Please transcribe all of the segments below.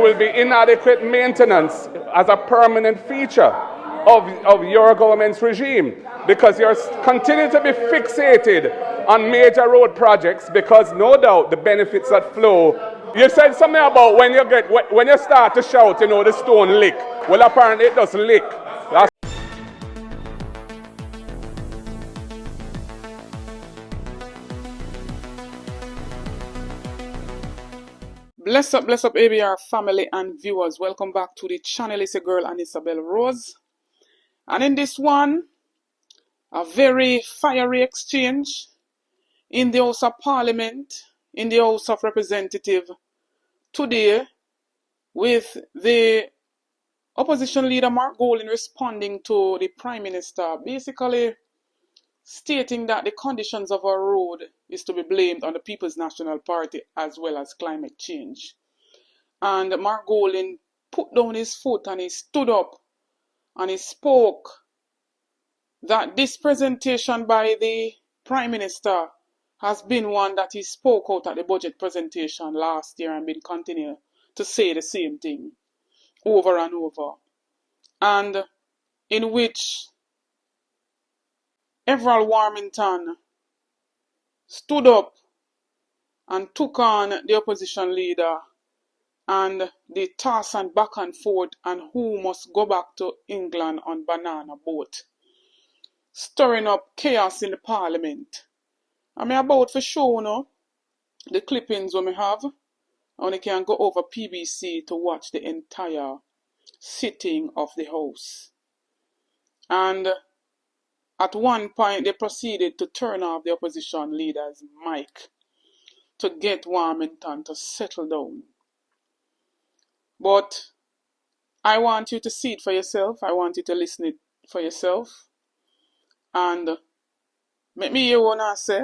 will be inadequate maintenance as a permanent feature of your government's regime, because you're continuing to be fixated on major road projects, because no doubt the benefits that flow. You said something about when you start to shout, the stone lick. Well, apparently it does lick. That's Bless up ABR family and viewers. Welcome back to the channel. It's a girl and Isabel Rose. And in this one, a very fiery exchange in the House of Parliament, in the House of Representatives today, with the opposition leader Mark Golding responding to the Prime Minister, basically stating that the conditions of our road is to be blamed on the People's National Party as well as climate change. And Mark Golding put down his foot and he stood up and he spoke that this presentation by the Prime Minister has been one that he spoke out at the budget presentation last year and been continuing to say the same thing over and over. And in which Everald Warmington stood up and took on the opposition leader and the toss and back and forth and who must go back to England on banana boat, stirring up chaos in the parliament. I'm about to show the clippings we have, and you can go over PBC to watch the entire sitting of the House. And at one point they proceeded to turn off the opposition leader's mic to get Warmington to settle down. But I want you to see it for yourself. I want you to listen it for yourself. And make me hear what I say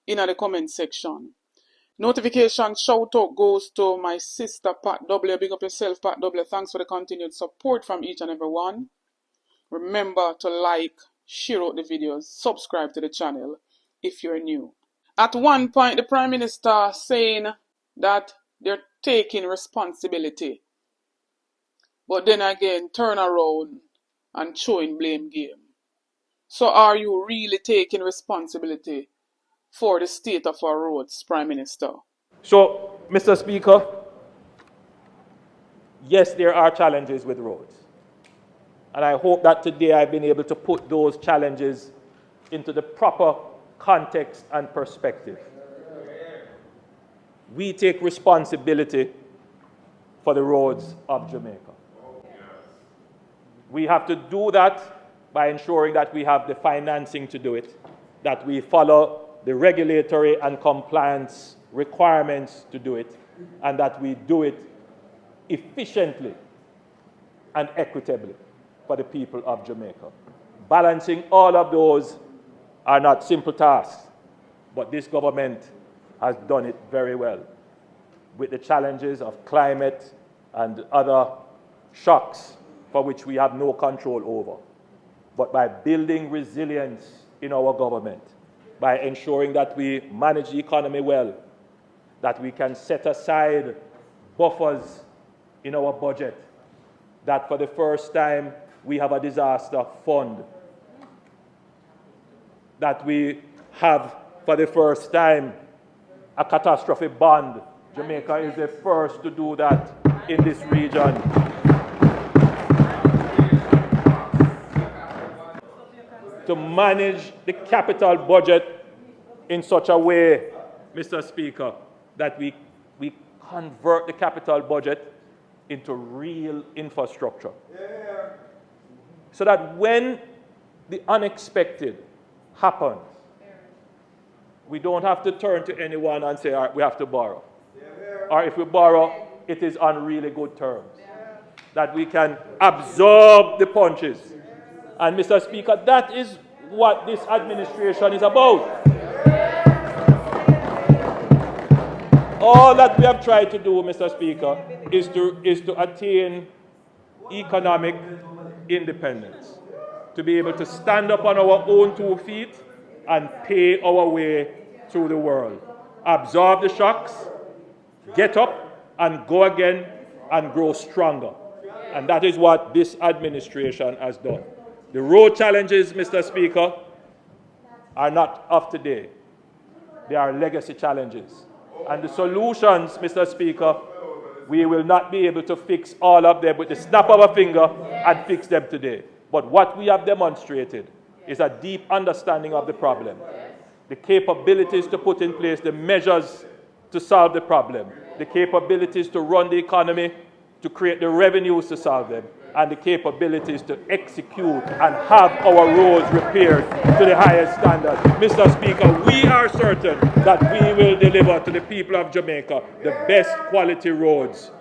in the comment section. Notification shout out goes to my sister Pat W. Big up yourself, Pat W. Thanks for the continued support from each and every one. Remember to like, share out the videos, subscribe to the channel if you're new. At one point, the Prime Minister saying that they're taking responsibility, but then again turn around and showing blame game. So are you really taking responsibility for the state of our roads, Prime Minister? So, Mr. Speaker, yes, there are challenges with roads. And I hope that today I've been able to put those challenges into the proper context and perspective. We take responsibility for the roads of Jamaica. We have to do that by ensuring that we have the financing to do it, that we follow the regulatory and compliance requirements to do it, and that we do it efficiently and equitably for the people of Jamaica. Balancing all of those are not simple tasks, but this government has done it very well with the challenges of climate and other shocks for which we have no control over. But by building resilience in our government, by ensuring that we manage the economy well, that we can set aside buffers in our budget, that for the first time we have a disaster fund, that we have for the first time a catastrophe bond. Jamaica is the first to do that in this region. To manage the capital budget in such a way, Mr. Speaker, that we convert the capital budget into real infrastructure. So that when the unexpected happens, we don't have to turn to anyone and say, all right, we have to borrow. Or if we borrow, it is on really good terms. That we can absorb the punches. And Mr. Speaker, that is what this administration is about. All that we have tried to do, Mr. Speaker, is to attain economic independence, to be able to stand up on our own 2 feet and pay our way through the world. Absorb the shocks, get up and go again and grow stronger. And that is what this administration has done. The road challenges, Mr. Speaker, are not of today. They are legacy challenges. And the solutions, Mr. Speaker, we will not be able to fix all of them with the snap of a finger and fix them today. But what we have demonstrated is a deep understanding of the problem, the capabilities to put in place the measures to solve the problem, the capabilities to run the economy, to create the revenues to solve them, and the capabilities to execute and have our roads repaired to the highest standard. Mr. Speaker, we are certain that we will deliver to the people of Jamaica the best quality roads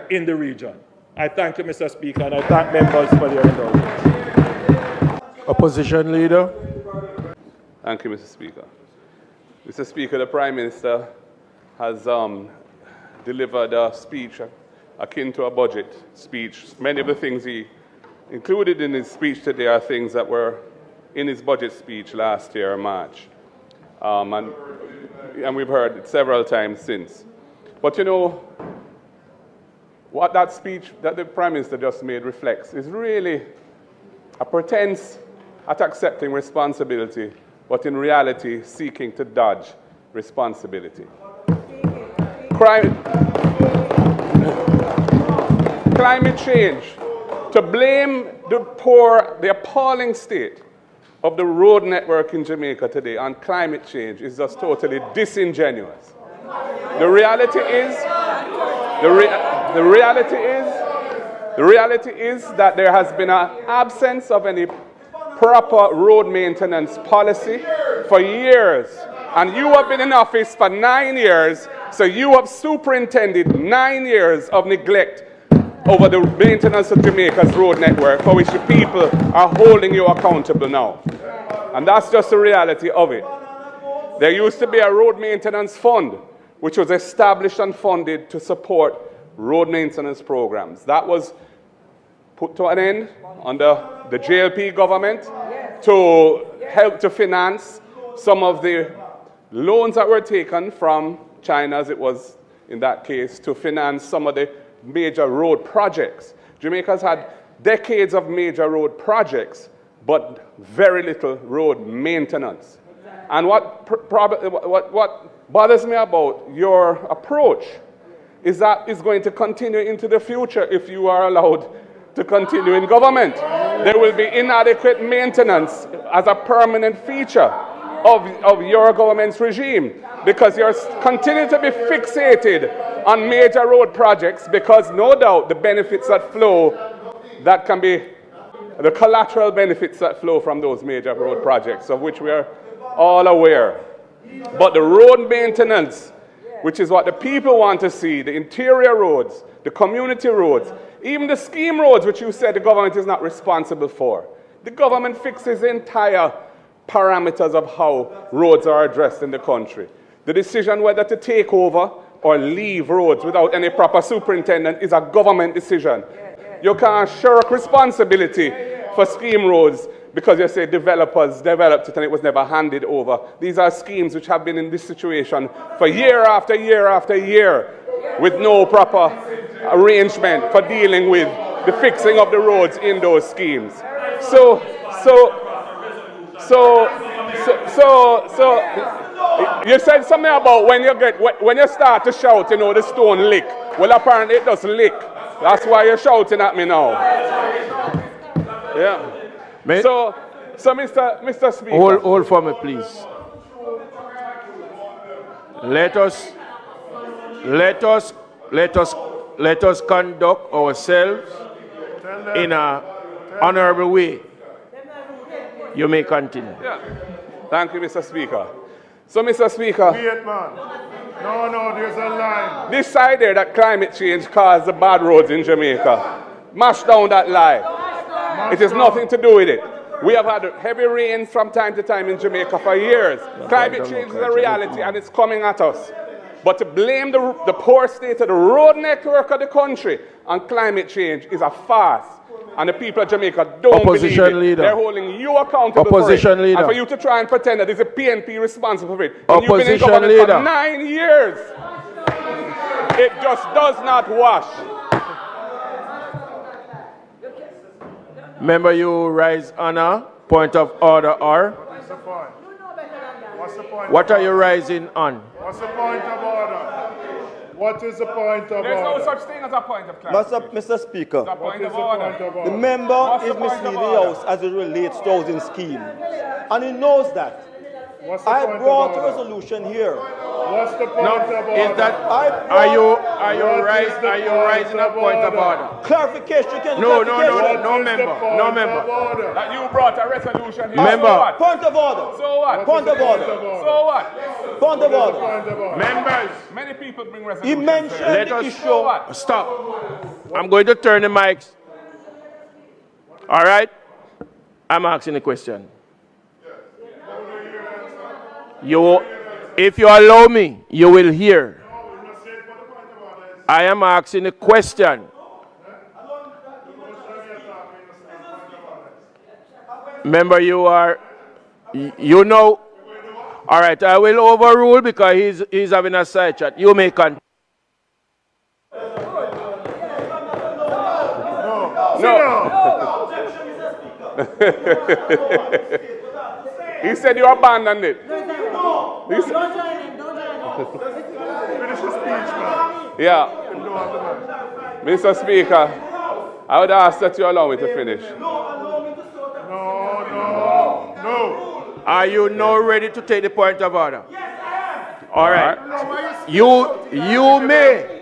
in the region. I thank you, Mr. Speaker, and I thank members for their indulgence. Opposition Leader. Thank you, Mr. Speaker. Mr. Speaker, the Prime Minister has delivered a speech akin to a budget speech. Many of the things he included in his speech today are things that were in his budget speech last year, March. And we've heard it several times since. But you know, what that speech that the Prime Minister just made reflects is really a pretense at accepting responsibility, but in reality seeking to dodge responsibility. Climate change. To blame the appalling state of the road network in Jamaica today on climate change is just totally disingenuous. The reality is that there has been an absence of any proper road maintenance policy for years. And you have been in office for 9 years, so you have superintended 9 years of neglect over the maintenance of Jamaica's road network, for which the people are holding you accountable now. And that's just the reality of it. There used to be a road maintenance fund, which was established and funded to support road maintenance programs. That was put to an end under the JLP government to help to finance some of the loans that were taken from China, as it was in that case, to finance some of the major road projects. Jamaica's had decades of major road projects, but very little road maintenance. And what bothers me about your approach is that it's going to continue into the future if you are allowed to continue in government. There will be inadequate maintenance as a permanent feature of your government's regime, because you're continuing to be fixated on major road projects, because no doubt the benefits that flow, that can be the collateral benefits that flow from those major road projects, of which we are all aware. But the road maintenance, which is what the people want to see, the interior roads, the community roads, even the scheme roads, which you said the government is not responsible for. The government fixes the entire parameters of how roads are addressed in the country. The decision whether to take over or leave roads without any proper superintendent is a government decision. You can't shirk responsibility for scheme roads because you say developers developed it and it was never handed over. These are schemes which have been in this situation for year after year after year with no proper arrangement for dealing with the fixing of the roads in those schemes. So you said something about when you start to shout, you know, the stone lick. Well, apparently it does lick. That's why you're shouting at me now. Yeah. So Mr. Speaker. Hold for me, please. Let us conduct ourselves in an honorable way. You may continue. Yeah. Thank you, Mr. Speaker. So, Mr. Speaker. Wait, man. No, there's a line. This side there that climate change caused the bad roads in Jamaica. Mash down that lie. It has nothing to do with it. We have had heavy rains from time to time in Jamaica for years. Climate change is a reality and it's coming at us. But to blame the poor state of the road network of the country on climate change is a farce. And the people of Jamaica don't believe it. Leader. They're holding you accountable Opposition for it. Leader. And for you to try and pretend that it's a PNP responsible for it. And you've been in government Leader. for 9 years. It just does not wash. Member, you rise on a point of order or? What's the point? What's the point? What are you rising on? What's the point of order? What is the point of There's no order? such thing as a point of clarification. Mr. Speaker, It's a What point is of the point order. of the order? member What's the is point of misleading the order? House as it relates to housing scheme. And he knows that. What's the I point brought of a order? resolution here. What's the point No, of order? is that I rising a point of order? clarification. You can No, clarification. no member, no member. That you brought a resolution here. Member. So what? Point of order. So what? Point of order. So what? Point of order. Point of order. Members, Many people bring He resolutions mentioned here. let the us issue. What? stop. I'm going to turn the mics. All right? I'm asking a question. If you allow me, you will hear. I am asking a question. Remember, you know. All right, I will overrule because he's having a side chat. You may continue. He said you abandoned it. He said- Finish the speech, man. yeah. Mr. Speaker, I would ask that you allow me to finish. No. Are you now ready to take the point of order? All right. You may.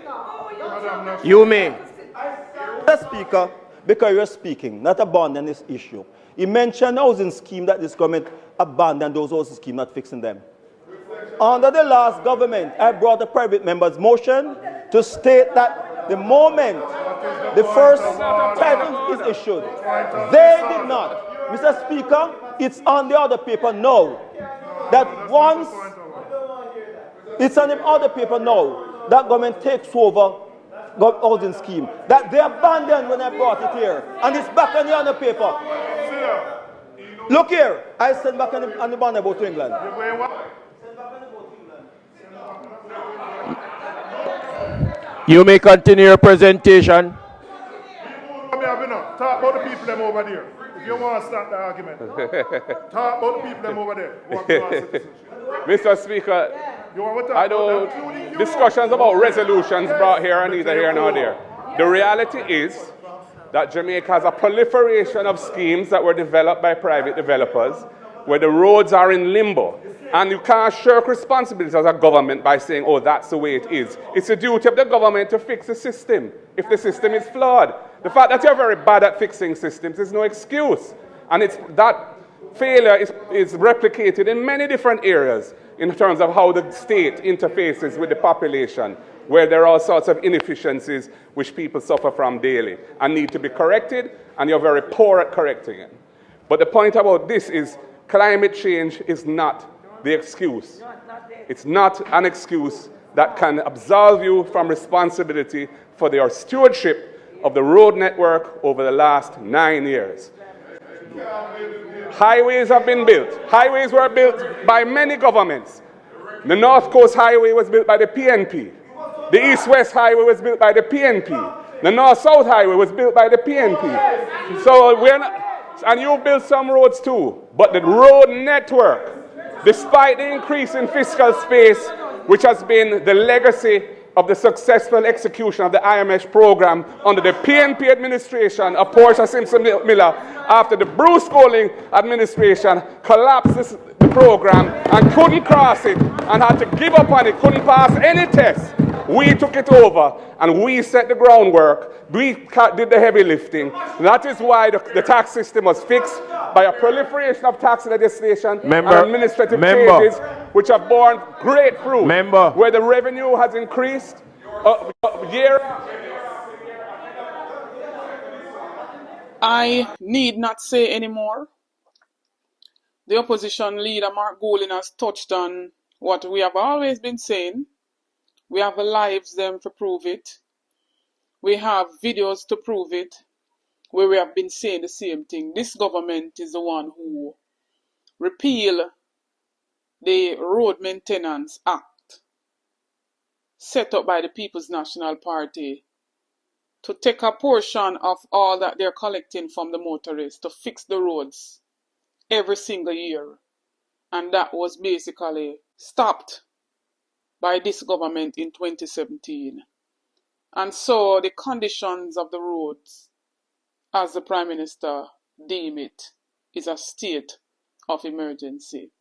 Mr. Speaker, because you're speaking, not abandon this issue. He mentioned housing scheme that this government abandoned those housing schemes, not fixing them. Under the last government, I brought a private member's motion to state that the moment the first title is issued, they did not. Mr. Speaker, it's on the other paper now that once it's on the other paper now that government takes over housing scheme that they abandoned when I brought it here, and it's back on the other paper. Look here, I sent back on the banner about to England. You may continue your presentation. Talk about the people them over there. If you want to start the argument. Talk about the people them over there. Who have dual citizenship. Mr. Speaker, You want to talk I about don't. that? Including you. Discussions about resolutions brought here are neither here nor there. The reality is that Jamaica has a proliferation of schemes that were developed by private developers where the roads are in limbo. And you can't shirk responsibility as a government by saying, oh, that's the way it is. It's the duty of the government to fix the system if the system is flawed. The fact that you're very bad at fixing systems is no excuse. And that failure is replicated in many different areas in terms of how the state interfaces with the population, where there are all sorts of inefficiencies which people suffer from daily and need to be corrected, and you're very poor at correcting it. But the point about this is climate change is not the excuse. It's not an excuse that can absolve you from responsibility for your stewardship of the road network over the last 9 years. Highways have been built. Highways were built by many governments. The North Coast Highway was built by the PNP. The East-West Highway was built by the PNP. The North-South Highway was built by the PNP. So and you built some roads too. But the road network, despite the increase in fiscal space, which has been the legacy of the successful execution of the IMS program under the PNP administration of Portia Simpson Miller, after the Bruce Golding administration collapsed the program and couldn't cross it and had to give up on it, couldn't pass any tests. We took it over and we set the groundwork. We did the heavy lifting. That is why the tax system was fixed by a proliferation of tax legislation and administrative changes which have borne great fruit. Where the revenue has increased year. I need not say anymore. The opposition leader, Mark Golding, has touched on what we have always been saying. We have lives them to prove it. We have videos to prove it, where we have been saying the same thing. This government is the one who repeal the Road Maintenance Act set up by the People's National Party to take a portion of all that they're collecting from the motorists to fix the roads every single year. And that was basically stopped by this government in 2017. And so the conditions of the roads, as the Prime Minister deemed it, is a state of emergency.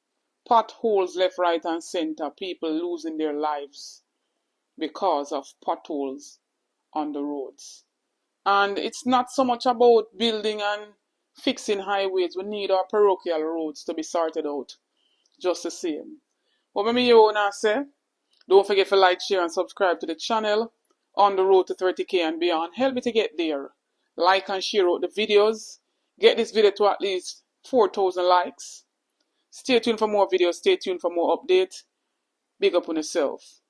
Potholes left, right and center, people losing their lives because of potholes on the roads. And it's not so much about building and fixing highways. We need our parochial roads to be sorted out just the same. What me you wanna say? Don't forget to like, share and subscribe to the channel on the road to 30k and beyond. Help me to get there. Like and share out the videos. Get this video to at least 4,000 likes. Stay tuned for more videos. Stay tuned for more updates. Big up on yourself.